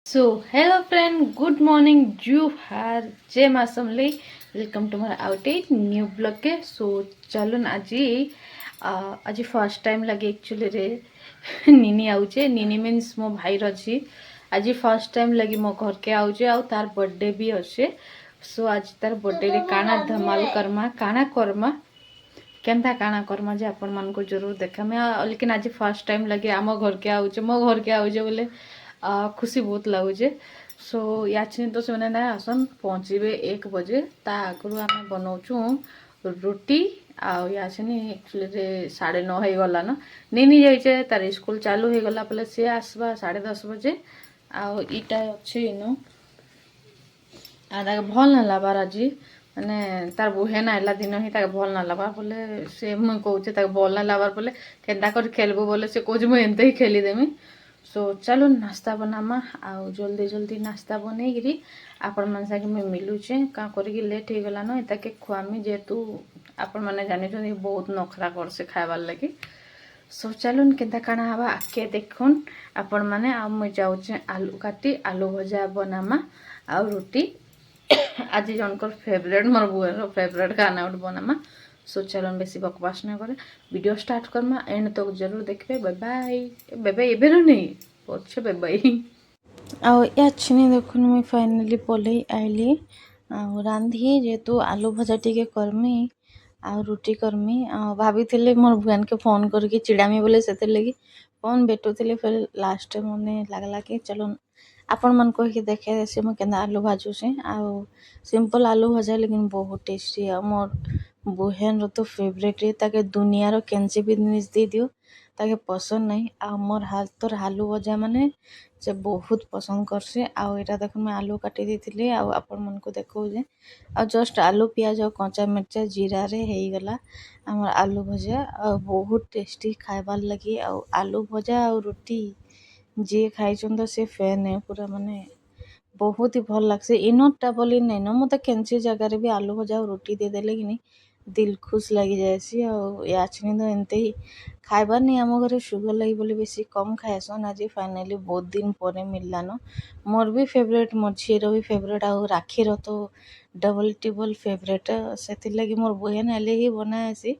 So hello friend good morning जू हार जय माँ समले वेलकम टू मार आउटे न्यू ब्लॉग के सो चलो आज फर्स्ट टाइम लगे एक्चुअली रे निनी आउचे निनी मीन्स मो भाई रची आज फर्स्ट टाइम लगी मो घर के आउचे आ तार बर्थडे भी अच्छे सो आज तार बर्थडे रे काना धमाल करमा केन्ता काना करमा जे आपण मन को जरूर देखामे लेकिन आज फर्स्ट टाइम लगे आम घर के आउचे मो घर के आउचे बोले खुशी बहुत लगुचे सो याचनी तो से ना आसन पहुँचे 1 बजे ता आगु आम बनाऊँ रुटी आचनी एक्चुअली 9:30 हो गला न नहीं जाइए तार स्कूल चालू हो गला बोले सी आसवा 10:30 बजे आईटा अच्छे इनु भल ना लबार आज माने तार बुहे ना एला दिन ही भल ना लबार बोले से मुझे कहूँ भल ना लबार बोले केन्ता कर खेलबू बोले से कहे मुझे एमती ही खेलीदेमी सो चलो नाश्ता बनामा आउ जल्दी जल्दी नाश्ता बनईकरी आपण मन सागे मैं मिलूचे क्या करी लेट हो गला न ताके खुआमी जेहेतु आपण मैंने जानी बहुत नखरा कर से खाइबार लगी सो चलुन केन्ता काना हवा आके देखुन आपण मैंने आ मुझे जाऊे आलू काटी आलू भजा बनामा आ रुटी आज जनकर फेवरेट मोर बुएर फेवरेट खाना उठ बनामा सो चलन बेसी बकवास न करे वीडियो स्टार्ट करमा एंड तक जरूर देखबे बाय बाय बाय एबे नहीं पछे बाय बाय आउ याछनी देखुन मुई फाइनली पलई आइली आउ रांधी जेतु आलू भजा टिके करमी आउ रुटी करमी भाभी मोर भुआन के फोन करके चिड़ामी बोले से लगी फोन बेटुली फिर लास्ट मने लगला कि चलो आपण मन कह देखे से मुझे केना आलू भाजू से आउ सिंपल आलू भजा लेकिन बहुत टेस्टी है मोर बुहेन तो फेवरेट है ताके दुनिया रो केंची भी जिनिस दे दियो ताके पसंद नहीं आ मोर हाथ आलू भजा माने से बहुत पसंद करसे आउ एटा देखो मैं आलू काटी देथिली आउ आपण मन को देखो जे आ जस्ट आलू प्याज और कच्चा मिर्चा जीरा रे हेई गला हमर आलू भजा आ बहुत टेस्टी खाइबार लगी आउ आलू भजा और रुटी जी खाई तो से फैन है पूरा माने बहुत ही भल लगसे इनटा बोली नहीं न मत केंची जगार भी आलू भजा और रुटी दे देले कि नहीं दिल खुश लगी जाएसी याचनी तो एमती ही खाइबार नहीं आम घर सुगर लगी बोले बेसी कम खाएसन आज फाइनाली बहुत दिन पर मिलला न मोर भी फेवरेट मोर झीर भी फेवरेट आउ राखीर तो डबल टिबल फेवरेट से लगी मोर बहन हेले ही बनाएसी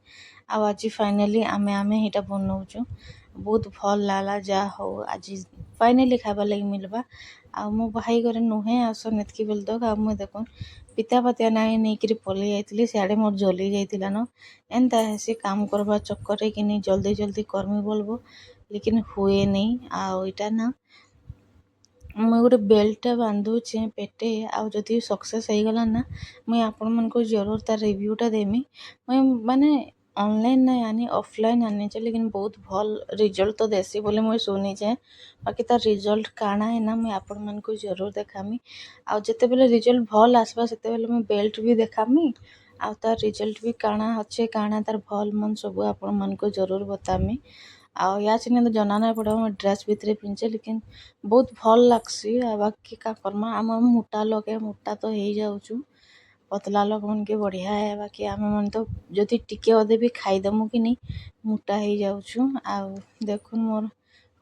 आज फाइनाली आमे आमे हिटा बनाऊँ बहुत भल लागला जा हो आज फाइनाली खाइबार लगी मिलबा आ मो भाई घरे नुहे आसन एतकी बेल तक आ मुझे देखुन पिता पातिया नाई नहीं पलि जाइली सियाड़े मोर जली जाइला न एंता हेसी काम करबा चक्कर कि नहीं जल्दी जल्दी करमी बोलबो लेकिन हुए नहीं आईटा ना मुझे गोटे बेल्टा बांधुचे पेटे आउ जदि सक्सेस हो गला ना मुझे आपण मन को जरूर तार रिव्यूटा देमी मुझे माने ऑनलाइन नहीं आनी ऑफलाइन आनी चाहिए लेकिन बहुत भल रिजल्ट तो देसी बोले मुझे शुनी जाए बाकी तार रिजल्ट काना है ना मुझे आपण मन को जरूर देखामी आउ जते बेले रिजल्ट भल आसबा सेते बेले मुझे बेल्ट भी देखामी आउ तार रिजल्ट भी काना अच्छे काना तार भल मन सब आपण मन को जरूर बतामी आउ याचने तो जना नहीं पड़ा मैं ड्रेस भितर पिंचे लेकिन बहुत भल लगसी बाकी का करमा आम मोटा लगे मोटा तो हो जाऊँ पतला लोग मन के बढ़िया है बाकी आम मन तो जदि टिके अदे भी खाईदेमु कि नहीं मोटा हो जाऊँ आउ देखुन मोर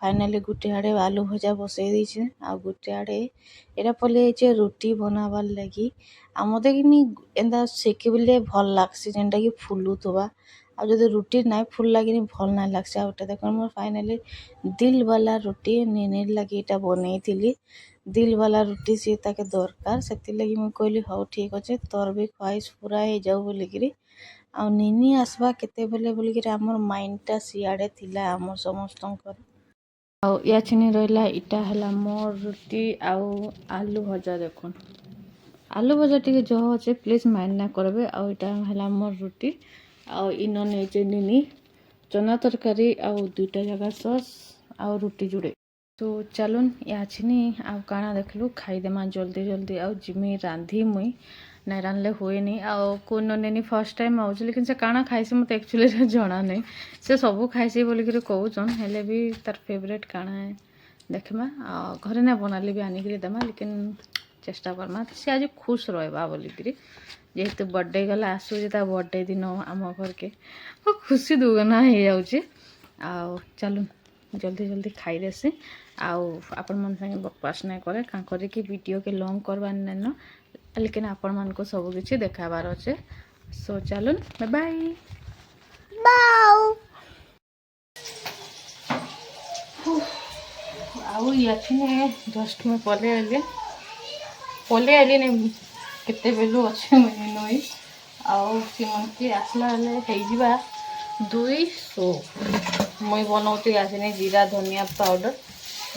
फाइनाली गोटे आड़े आलू भजा बसई देछे आ गोटे आड़े एटा पलि जाइए रुटी बनाबार लगी आ मते कि एंता सेकी बोले भल लगसी जेनटा कि फुलुथबा आ जदि रुटी नाई फुल लगे भल ना लगसे आउटा देखो मोर फाइनाली दिल वाला रुटी निनिर लगी एटा बनई थी दिल वाला रुटी सी ताके दरकार से लगी मुझे कहली हाँ ठीक अच्छे तोर भी ख्वाहिश पूरा हो जाऊ बोलिकी आ निनी आसवा केते बेले बोलिकी आमर माइंडटा सियाड़े थिला आमर समस्तंकर आउ याचनी रहा इटा है मोर रुटी आउ आलू भजा देखुन आलू भजा टी जह अच्छे प्लीज माइंड ना करबे आउ इटा है मोर रुटी आउ इन नहीं निनी चना तरकारी आउ 2टा जगह सस आउ रुटी जुड़े तो चलुन याचनी आउ काना देखलु खाईदेमा जल्दी जल्दी आउ जिमी रांधी मुई नहीं रांधले हुए नहीं आउ कौन नहीं फर्स्ट टाइम आउछ लेकिन से काना खाइसी मत एक्चुअली जना नहीं से सबू खाइसी बोलिकी कहून हेले भी तार फेवरेट काना है देखमा घरे ना बनाली भी आनिक देमा लेकिन चेष्टा करमा से आज खुश रहा बोलिकी जेहेतु बर्थडे गला आसूँ बर्थडे दिन आम घर के खुशी दुगना हो जाऊे चलुन जल्दी जल्दी खाई देसी आउ आपण मन संगे बकवास नहीं करे क्या करे कि वीडियो के लॉन्ग करवार नहीं लेकिन आपण मन को सब किसी देखाबार अच्छे। सो चलुन बाय बाय। आउ ये जस्ट मैं पले आइली नहीं केते बेलू अच्छे मुझे नई आउ सिमन आसला बेले 200 मुई बनाऊती आसनी जीरा धनिया पाउडर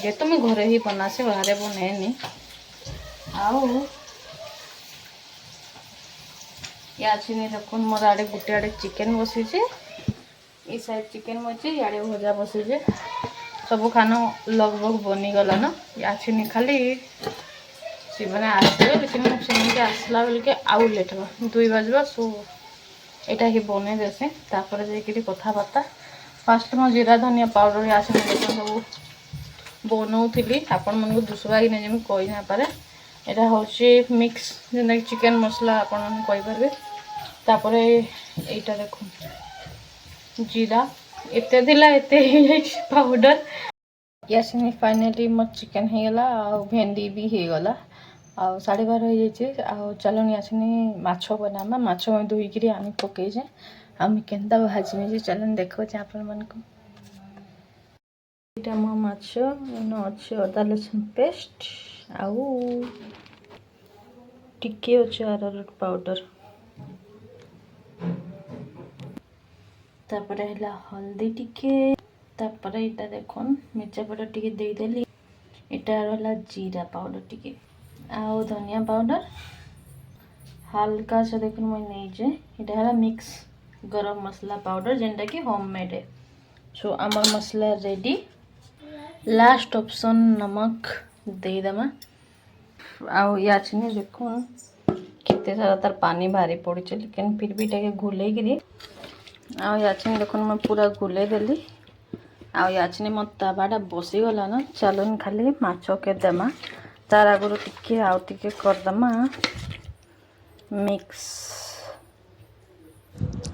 जेतो मैं घरे ही बनासे बाहर बनाएनी। आउ यानी देखुन मोर आड़े गोटे आड़े चिकेन बसीचे ये साइड चिकेन बचे इे भजा बसीचे सब खाना लगभग बनीगला न यानी खाली सी मैंने आसवे लेकिन से आसला बेल के आउ लेट हो 2 बजवा सो यहाँ ही बन देसी तापर जाकि कथबार्ता फास्ट मो जीरा धनिया पाउडर आस सब बनाऊली आपण मन को दुसरा कि नहीं कही ना पारे यहाँ हूँ मिक्स जेनता कि चिकेन मसला आपण मैंने कहींपारे तापर यहाँ देख जीरा एत पाउडर यासनी फाइनाली मो चिकेन हो गला आ भेंडी भी हो गला आ 12:30 आ चलन यासनी माछ बनामा माछ मैं धोईकरी आनी पकईजे आम केन्ता भाजमी चलन देखो आपण मन को यहाँ मो माछ अच्छे अदा लसुन पेस्ट आउ टिके अच्छे अरारोट पाउडर तापर है हल्दी टिके तापर यहाँ देखुन मिर्चा पाउडर टिके देदेली यहाँ रहा जीरा पाउडर टिके आउ धनिया पाउडर हल्का से देखुन मुझे नहीं यहाँ है मिक्स गरम मसला पाउडर जेनटा कि होममेड है। सो आमर मसला रेडी लास्ट ऑप्शन नमक देदेमा आउ याचने देखुन केते सारा तार पानी भारी पड़ी लेकिन फिर भी टे घुले गिरी आउ याचने देखुन मैं पूरा घुले देली आउ याचने मो तवाटा बसीगला न चलन खाली माछ के देमा तार आगुरी टिके आउ टिके करदमा मिक्स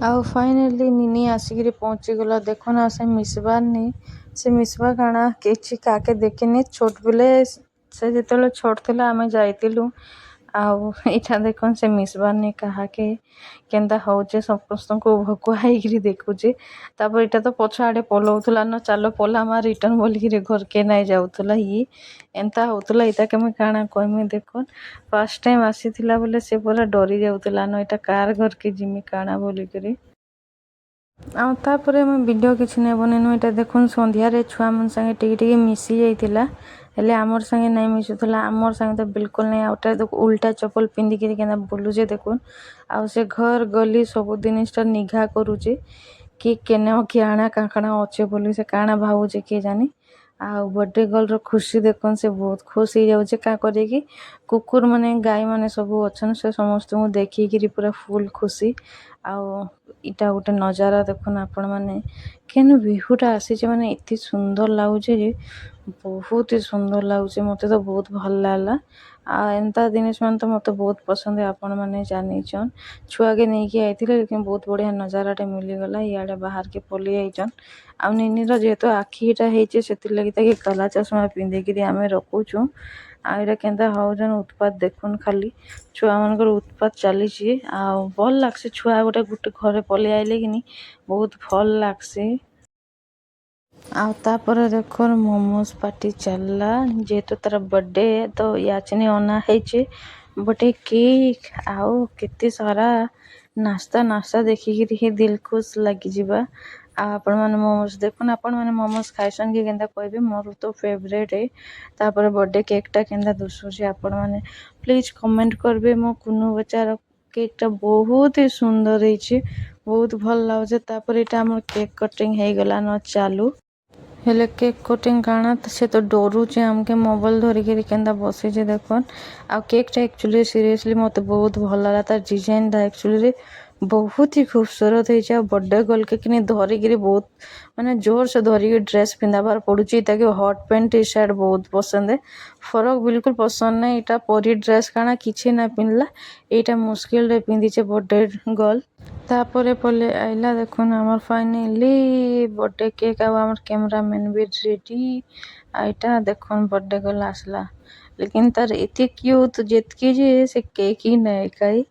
आउ फाइनली निनी आसिक पहुँचीगला देखो ना से मिसबार नहीं से मिसबा काना किसी काके देखनी छोट बेले से जो छोट थी आम जाइलु आउ इटा देखन से मिसबार नहीं कहा के केन्ता होचे समस्त को भकुआई देखुचे तापर इटा तो पछ आड़े पलाऊला न चलो पला मार रिटर्न बोलिकी घर के नहीं जाऊला ये एंता होता इटा के काଣା कहमी देखन फर्स्ट टाइम आसी बोले से पूरा डरी जाऊला न इटा कार घर के जिमी काଣା बोलिकी आउे मैं वीडियो किसी नहीं बनैनु यहाँ देखुन सन्धार छुआ मन संगे टिके मिसी जाइला हेले आमर संगे नहीं मिसुला आमर संगे तो बिल्कुल नहीं आउटा उल्टा चप्पल पिंधिक बुलूचे देखुन आउ से घर गली सब जिनटा निघा करुचे कि केने कि आना काଣା अच्छे बोली से काଣା भावुचे किए जानी आ बर्थडे गर्ल खुशी देखन से बहुत खुश हो जाऊे क्या करें कुकुर माने गाय माने सब अच्छन से समस्त को देखिकी पूरा फुल खुशी आटा गोटे नजारा देखुन आपण मैंने केन व्यूटा आसी माने इतनी सुंदर लगुचे बहुत ही सुंदर लगुचे मत तो बहुत भल लगला एंता जिनिस मान तो मत बहुत पसंद है आपण मैंने जान छुआ के नहीं कि आई लेकिन बहुत बढ़िया नजाराटे मिलीगला इे बाहर के पलि आईचन आ निनीर जेहेतु आखिटा होती से लगी काला चश्मा पिंधिकी आम रखुचु आईटा केन्ता हौजन उत्पात देखुन खाली छुआ मानकर उत्पात चली भल लगसी छुआ गोटे गोटे घरे पलि आइले कि बहुत भल लगसी आपर देखो मोमोज पार्टी चलला जेहेतु तार बर्थडे तो याचने अना बटे केक आउ केते सारा नास्ता नास्ता देखिकी दिल खुश लगी जावा आपण मैंने मोमोज देखुन आपण मैंने मोमोज खाइसन कि केन्ता कहबे मोर तो फेवरेट है तापर बर्थडे केकटा केन्ता दुसुची आपण मैंने प्लीज कमेंट करबे मो कुनु बचार केकटा बहुत ही सुंदर है बहुत भल लगे तापर यहाँ आम केक कटिंग हो गला न चालू हेले केक कटिंग काना से तो डरुचे आमके मोबाइल धरिकी केन्ता बसीचे देखन आ केकटा एक्चुअली सीरियसली मत बहुत भल लगा तार डिजाइन था एक्चुअली बहुत ही खूबसूरत ହେଇଛି। ଆଉ बर्थडे गर्ल के किनी धरिकी बहुत माने जोर से धरिकी ड्रेस पिंधाबार पड़ुची। ताकि हॉट पैंट टी शर्ट बहुत पसंद है। फरक बिल्कुल पसंद नहीं। इटा परी ड्रेस काना किछि ना पिंधला। एटा मुश्किल रे पिंधिचे बर्थडे गर्ल। तापरे पले आइला देखुन हमर फाइनली बर्थडे केक। आ हमर कैमरामैन भी रेडी। आइटा देखुन बर्थडे गर्ल आसला। लेकिन तार एते क्यूट जेतकी जे से केक ही नहीं खाई।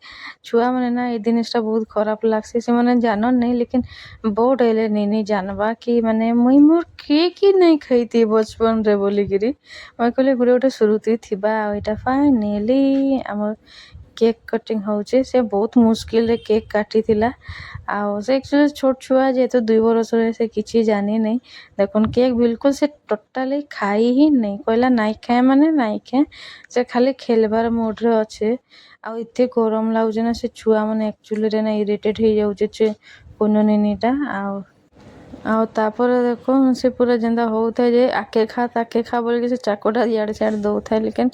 छुआ माने ना ए जिनिसटा बहुत खराब लागसे। से माने जानन नहीं लेकिन बहुत हेले नहीं जानबा कि माने मुई मोर केक ही नहीं खाइती बचपन रे बोली गिरी। मैं कहले गुरे गोटे सुरुती थिबा। एटा फाइनली हमर केक कटिंग होचे। से बहुत मुश्किल रे केक काटी थिला। आ से एक्चुअली छोट छुआ जेहेतु 2 बरस रे से किछि जानी नहीं। देखुन केक बिल्कुल से टोटाली खाई ही नहीं। कहला नाइ खाए माने नाइ खाए। से खाली खेलबार मूड रे अच्छे। आ एते गरम लाଗୁचे ना से छुआ माने एक्चुअली रे ना इरिटेट हो जाउचे से कुननिनीटा। आ तापर देखो से पूरा जेंदा होता जे आके खा बोल के से चाकोटा इयाड़े सियाड़े दउଥାଏ। लेकिन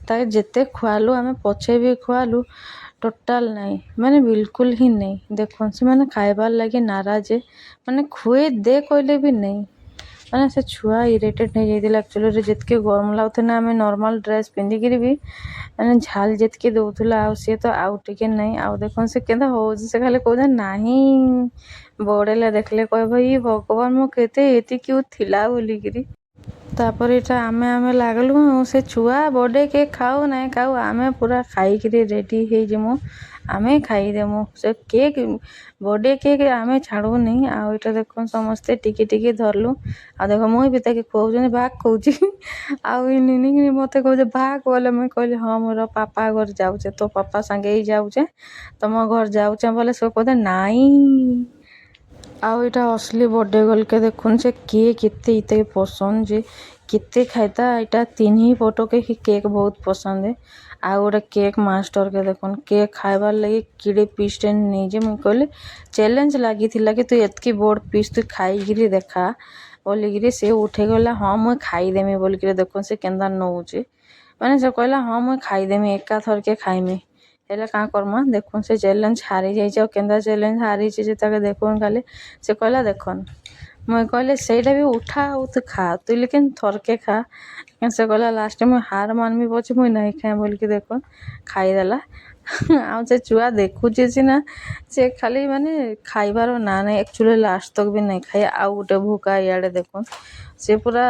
ताके जेते खुआलु आमे पछे भी खुआलु टोटाल नहीं माने बिल्कुल ही नहीं। देखो से माने खाइबार लागे नाराज माने खुए दे कहले भी नहीं। माने से छुआ इरिटेट नहीं जाइतिला एक्चुअली रे जेतके गरम लाउथे ना आमे नॉर्मल ड्रेस पिंधिकिरी भी माने झाल जेतके दउथुला। आ से तो आउ टिके नहीं। आ देखो से केदा हो से खाली कहू नाही बड़ेला देखले कहबो ई भगवान मो केते एति क्यों थिला बोलिकिरी। तापर एटा आमे लागलु से छुआ बर्थडे केक खाऊ नहीं खाऊ आमे पूरा खाइकिरी रेडी हे जिमु। आमे खाई देमु से केक बर्थडे केक आमे छाड़ू नहीं। आ एटा देखो समस्ते टिके टिके धरलु। आ देखो मुई भी ताके कहउजनी भाग कहउची। आ ई निनी मते कहउजे भाग बोले मुई कहली हां मोर पापा घर जाउचे तो पापा संगे ही जाउचे तम घर जाउचे बोले से कहते नाई। आउ एटा असली बर्थडे गर्ल के देखुन से केक एते इते पसंद जे केते खाइता। एटा 3 ही फोटो के ही केक बहुत पसंद है। आ गोटे केक मास्टर के देखुन केक खाइबार लगी किड़े पीस टे नहीं जे मुई कहले चैलेंज लागी थिला कि तू एतकी बोर्ड पीस तू खाइगिरी देखा बोलिगिरी। से उठे गला हां मुई खाई देमी बोलिगिरी। देखुन से केंदा नउचे माने से कहला हां मुई खाई देमी एका थर के खाइमी हेले का करमा। देखुन से चैलेंज हारी जाइछे। केंदा चैलेंज हारी छे जे ताके देखुन खाली से कहला देखुन मुई कहले सेटा भी उठा और तू खा तू लेकिन थर के खा। लेकिन से कहला लास्ट में हार मानमी पछे मुई नहीं खाए बोल के देखुन खाई देला। आ से छुआ देखुचे सिना से खाली माने खाइबार ना नहीं एक्चुअली लास्ट तक भी नहीं खाए। आ गोटे भूका इयाडे देखुन से पूरा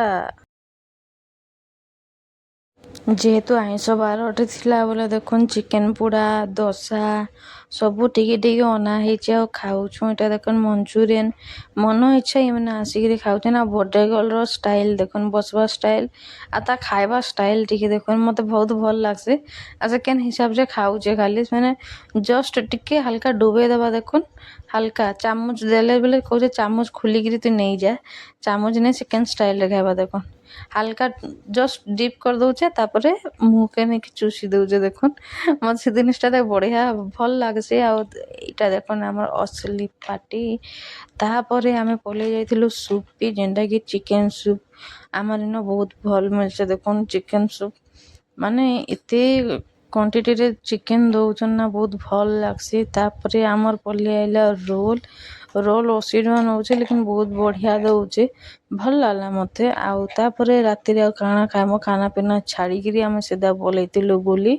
जेहेतु आइंस बारटे थिला बोले देखुन चिकेन पोड़ा दोसा सबू टिके टिके अना ହେଇଛି ଆଉ ଖାଉଛୁ। ଏଟା ଦେଖୁନ ମଞ୍ଚୁରିଆନ ମନ ଇଚ୍ଛା ଏମାନେ ଆସିକିରି ଖାଉଛନ୍। ଆଉ ବर्थडे गर्ल ର ଷ୍ଟାଇଲ ଦେଖୁନ ବସବା ଷ୍ଟାଇଲ ଆଉ ତା ଖାଇବା ଷ୍ଟାଇଲ ଟିକେ ଦେଖୁନ ମତେ ବହୁତ ଭଲ ଲାଗছে। ଆଉ ସେ କେନ୍ ହିସାବ ରେ ଖାଉଛେ ଖାଲି ମାନେ ଜଷ୍ଟ ଟିକେ ହାଲକା ଡୁବେଇ ଦେବା ଦେଖୁନ ହାଲକା ଚାମଚ ଦେଲେ ବେଲେ କହୁଛେ ଚାମଚ ଖୋଲିକିରି ତୁ ନେଇଯା ଚାମଚ ନେଇ ସେ କେନ୍ ଷ୍ଟାଇଲ ରେ ଖାଇବା ଦେଖୁନ ହାଲକା जस्ट डिप कर दउचे तापरे मुंह के नहीं चूसी दउचे देखुन मत से जिनिसटा देख बढ़िया भल लागसे। आ एटा देखुन हमर असली पार्टी तापरे आमे पले जाइथिलु सूप पी जेंटा कि चिकन सूप आमर इन बहुत भल मिलसे। देखुन चिकन सूप माने एते क्वांटिटी रे चिकन दउछन ना बहुत भल लागसे। तापरे आमर पले आइला रोल रोल 80 टका नउचे लेकिन बहुत बढ़िया दउचे भल लागला मते। आउ तापरे राति रे खाना खाइमो खाना पीना छाड़ीकिरी आमे सीधा बोलैतिलु बोली।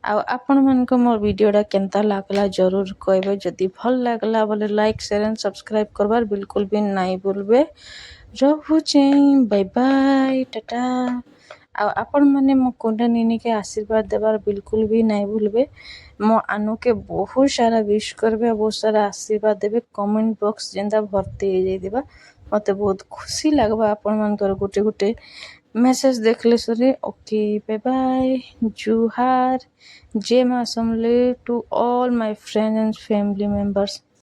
आउ आपण मन को मोर वीडियोटा केनता लागला जरूर कहबे। जदी भल लागला बोले लाइक शेयर एंड सब्सक्राइब करबार बिल्कुल भी नहीं भूलबे। रहुचे बाय बाय टाटा। आ आपण माने मो कोंडा निनी के आशीर्वाद देबार बिल्कुल भी नहीं भूलबे। मो आनु के बहुत सारा विश करबे बहुत सारा आशीर्वाद देबे कमेंट बॉक्स जेंदा भर्ती हो जाइदिबा मते बहुत खुशी लागबा आपण मानकर गुटे गुटे मैसेज देखले सरे। ओके बाय बाय जुहार जय मां Samlei to all my friends and family members.